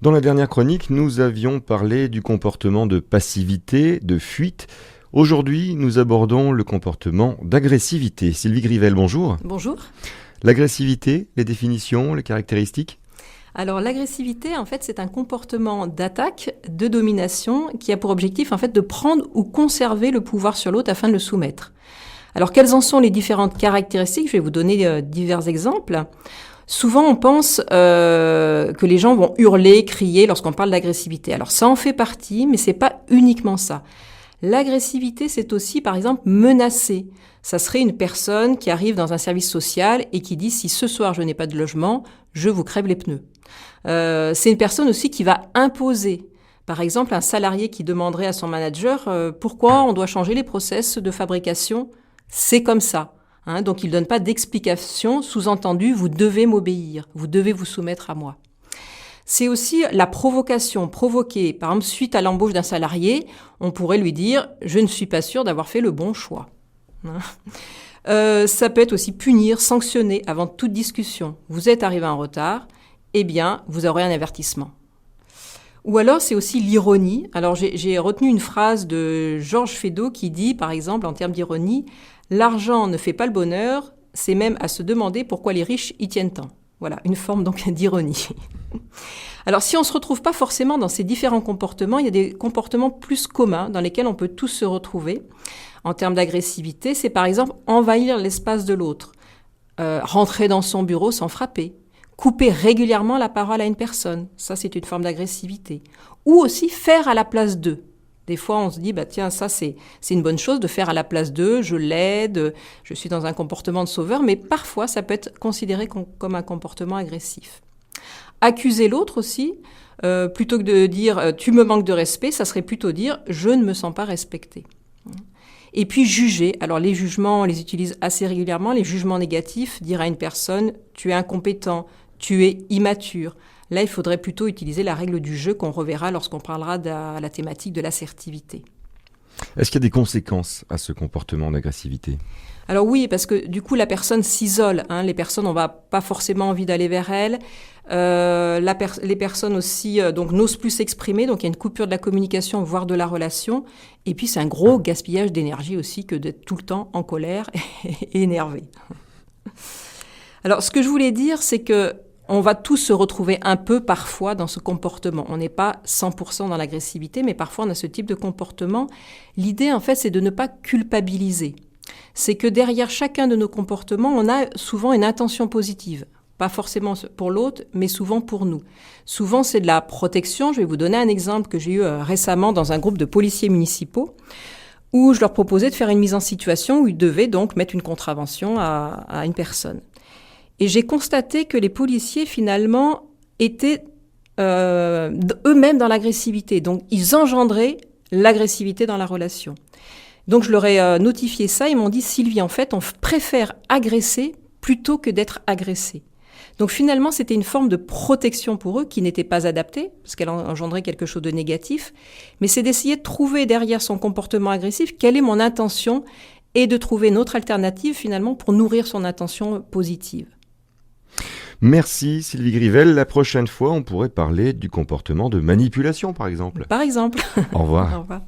Dans la dernière chronique, nous avions parlé du comportement de passivité, de fuite. Aujourd'hui, nous abordons le comportement d'agressivité. Sylvie Grivel, bonjour. Bonjour. L'agressivité, les définitions, les caractéristiques ? Alors l'agressivité, en fait, c'est un comportement d'attaque, de domination, qui a pour objectif, en fait, de prendre ou conserver le pouvoir sur l'autre afin de le soumettre. Alors quelles en sont les différentes caractéristiques ? Je vais vous donner divers exemples. Souvent, on pense que les gens vont hurler, crier lorsqu'on parle d'agressivité. Alors ça en fait partie, mais c'est pas uniquement ça. L'agressivité, c'est aussi, par exemple, menacer. Ça serait une personne qui arrive dans un service social et qui dit « si ce soir je n'ai pas de logement, je vous crève les pneus ». C'est une personne aussi qui va imposer. Par exemple, un salarié qui demanderait à son manager pourquoi on doit changer les process de fabrication. C'est comme ça. Donc il ne donne pas d'explication, sous-entendu, vous devez m'obéir, vous devez vous soumettre à moi. C'est aussi la provocation, provoquer. Par exemple, suite à l'embauche d'un salarié, on pourrait lui dire « je ne suis pas sûr d'avoir fait le bon choix ». Ça peut être aussi punir, sanctionner avant toute discussion. Vous êtes arrivé en retard, eh bien, vous aurez un avertissement. Ou alors, c'est aussi l'ironie. Alors, j'ai retenu une phrase de Georges Feydeau qui dit, par exemple, en termes d'ironie, « L'argent ne fait pas le bonheur, c'est même à se demander pourquoi les riches y tiennent tant. » Voilà, une forme donc d'ironie. Alors, si on ne se retrouve pas forcément dans ces différents comportements, il y a des comportements plus communs dans lesquels on peut tous se retrouver. En termes d'agressivité, c'est par exemple envahir l'espace de l'autre, rentrer dans son bureau sans frapper, couper régulièrement la parole à une personne, ça c'est une forme d'agressivité. Ou aussi faire à la place d'eux. Des fois on se dit, tiens, ça c'est une bonne chose de faire à la place d'eux, je l'aide, je suis dans un comportement de sauveur, mais parfois ça peut être considéré comme un comportement agressif. Accuser l'autre aussi, plutôt que de dire « tu me manques de respect », ça serait plutôt dire « je ne me sens pas respecté ». Et puis juger. Alors les jugements, on les utilise assez régulièrement. Les jugements négatifs, dire à une personne « tu es incompétent »,« tu es immature ». Là, il faudrait plutôt utiliser la règle du jeu qu'on reverra lorsqu'on parlera de la thématique de l'assertivité. Est-ce qu'il y a des conséquences à ce comportement d'agressivité ? Alors oui, parce que du coup, la personne s'isole. Les personnes, on va pas forcément envie d'aller vers elles. Les personnes aussi donc n'osent plus s'exprimer, donc il y a une coupure de la communication, voire de la relation. Et puis c'est un gros gaspillage d'énergie aussi que d'être tout le temps en colère et énervé. Alors ce que je voulais dire, c'est que on va tous se retrouver un peu parfois dans ce comportement. On n'est pas 100% dans l'agressivité, mais parfois on a ce type de comportement. L'idée en fait, c'est de ne pas culpabiliser. C'est que derrière chacun de nos comportements, on a souvent une intention positive. Pas forcément pour l'autre, mais souvent pour nous. Souvent, c'est de la protection. Je vais vous donner un exemple que j'ai eu récemment dans un groupe de policiers municipaux où je leur proposais de faire une mise en situation où ils devaient donc mettre une contravention à une personne. Et j'ai constaté que les policiers, finalement, étaient eux-mêmes dans l'agressivité. Donc, ils engendraient l'agressivité dans la relation. Donc, je leur ai notifié ça. Ils m'ont dit « Sylvie, en fait, on préfère agresser plutôt que d'être agressé. » Donc finalement, c'était une forme de protection pour eux qui n'était pas adaptée, parce qu'elle engendrait quelque chose de négatif, mais c'est d'essayer de trouver derrière son comportement agressif quelle est mon intention et de trouver une autre alternative finalement pour nourrir son intention positive. Merci Sylvie Grivel. La prochaine fois, on pourrait parler du comportement de manipulation par exemple. Par exemple. Au revoir. Au revoir.